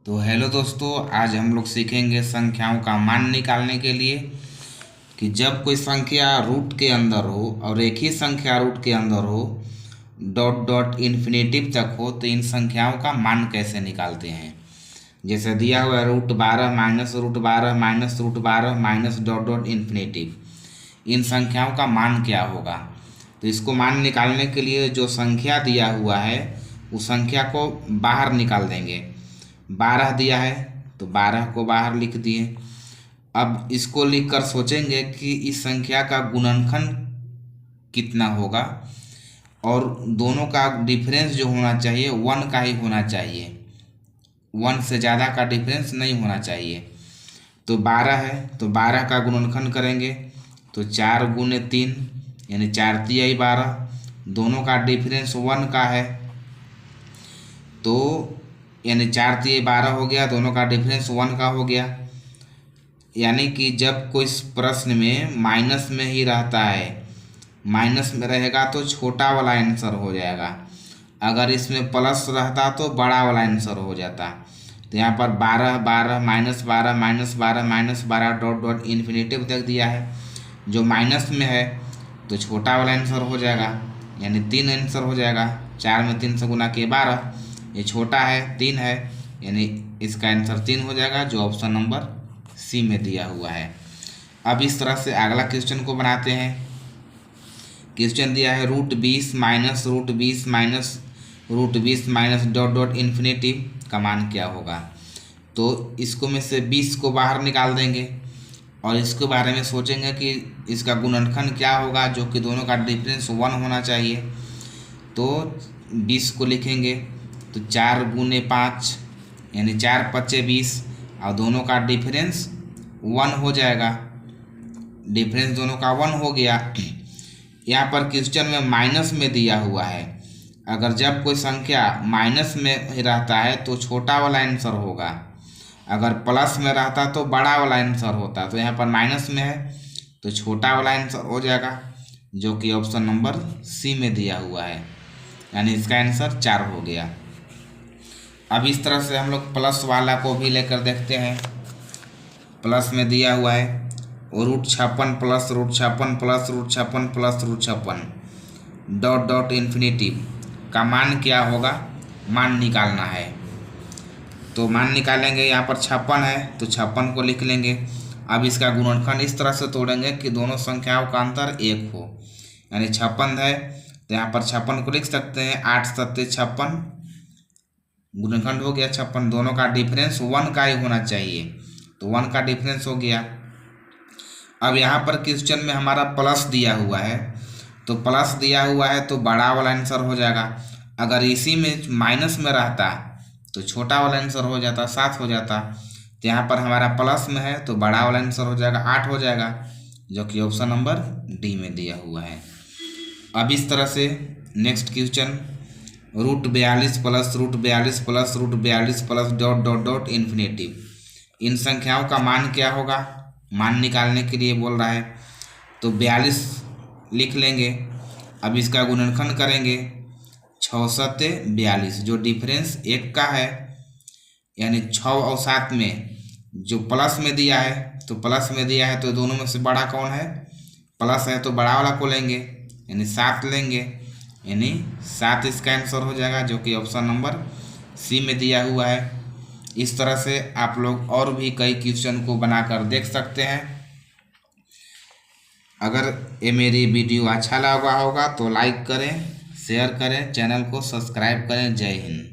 तो हेलो दोस्तों, आज हम लोग सीखेंगे संख्याओं का मान निकालने के लिए कि जब कोई संख्या रूट के अंदर हो और एक ही संख्या रूट के अंदर हो, डॉट डॉट इन्फिनेटिव तक हो, तो इन संख्याओं का मान कैसे निकालते हैं। जैसे दिया हुआ है √12 minus √12 minus √12 minus dot dot infinitive. इन संख्याओं का मान क्या होगा। तो इसको मान निकालने के लिए जो संख्या दिया हुआ है उस संख्या को बाहर निकाल देंगे। 12 दिया है तो 12 को बाहर लिख दिए। अब इसको लिखकर सोचेंगे कि इस संख्या का गुणनखंड कितना होगा और दोनों का डिफरेंस जो होना चाहिए 1 का ही होना चाहिए, 1 से ज़्यादा का डिफरेंस नहीं होना चाहिए। तो 12 है तो 12 का गुणनखंड करेंगे तो 4 गुने 3 यानी 4 तिहाई 12, दोनों का डिफरेंस 1 का है तो यानी 4 तिहाई 12 हो गया, दोनों का डिफरेंस 1 का हो गया। यानी कि जब कोई प्रश्न में माइनस में ही रहता है, माइनस में रहेगा तो छोटा वाला आंसर हो जाएगा, अगर इसमें प्लस रहता तो बड़ा वाला आंसर हो जाता। तो यहाँ पर 12 12 minus 12 minus 12 minus 12 dot dot infinitive तक दिया है। जो माइनस में है तो छोटा वाला आंसर हो जाएगा, यानी 3 आंसर हो जाएगा। 4 में 3 से गुना किए 12, ये छोटा है 3 है, यानी इसका आंसर 3 हो जाएगा, जो ऑप्शन नंबर सी में दिया हुआ है। अब इस तरह से अगला क्वेश्चन को बनाते हैं। क्वेश्चन दिया है √20 minus √20 minus √20 minus dot dot infinitive का मान क्या होगा। तो इसको में से 20 को बाहर निकाल देंगे और इसके बारे में सोचेंगे कि इसका गुणनखंड क्या होगा, जो कि दोनों का डिफरेंस 1 होना चाहिए। तो 20 को लिखेंगे तो 4 गुने 5 यानी 4 पच्चे 20 और दोनों का डिफरेंस 1 हो जाएगा। डिफरेंस दोनों का 1 हो गया। यहाँ पर क्वेश्चन में माइनस में दिया हुआ है, अगर जब कोई संख्या माइनस में रहता है तो छोटा वाला आंसर होगा, अगर प्लस में रहता तो बड़ा वाला आंसर होता। तो यहाँ पर माइनस में है तो छोटा वाला आंसर हो जाएगा, जो कि ऑप्शन नंबर सी में दिया हुआ है, यानी इसका आंसर 4 हो गया। अब इस तरह से हम लोग प्लस वाला को भी लेकर देखते हैं। प्लस में दिया हुआ है √56 plus √56 plus √56 plus √56 dot dot infinitive का मान क्या होगा, मान निकालना है। तो मान निकालेंगे, यहाँ पर 56 है तो 56 को लिख लेंगे। अब इसका गुणनखंड इस तरह से तोड़ेंगे कि दोनों संख्याओं का अंतर 1 हो, यानी 56 है तो यहाँ पर 56 को लिख सकते हैं 8 7 56, गुणनखंड हो गया 56। दोनों का डिफरेंस 1 का ही होना चाहिए तो 1 का डिफरेंस हो गया। अब यहाँ पर क्वेश्चन में हमारा प्लस दिया हुआ है, तो प्लस दिया हुआ है तो बड़ा वाला आंसर हो जाएगा। अगर इसी में माइनस में रहता तो छोटा वाला आंसर हो जाता, 7 हो जाता। तो यहाँ पर हमारा प्लस में है तो बड़ा वाला आंसर हो जाएगा 8 हो जाएगा, जो कि ऑप्शन नंबर डी में दिया हुआ है। अब इस तरह से next question √42 plus √42 plus √42 plus dot dot dot infinitive, इन संख्याओं का मान क्या होगा, मान निकालने के लिए बोल रहा है। तो 42 लिख लेंगे। अब इसका गुणनखंड करेंगे 6 7 42, जो डिफरेंस 1 का है, यानी 6 और 7 में जो प्लस में दिया है तो प्लस में दिया है तो दोनों में से बड़ा कौन है, प्लस है तो बड़ा वाला को लेंगे, यानी 7 लेंगे, यानी 7 इसका आंसर हो जाएगा, जो कि ऑप्शन नंबर सी में दिया हुआ है। इस तरह से आप लोग और भी कई क्वेश्चन को बनाकर देख सकते हैं। अगर ये मेरी वीडियो अच्छा लगा होगा तो लाइक करें, शेयर करें, चैनल को सब्सक्राइब करें। जय हिंद।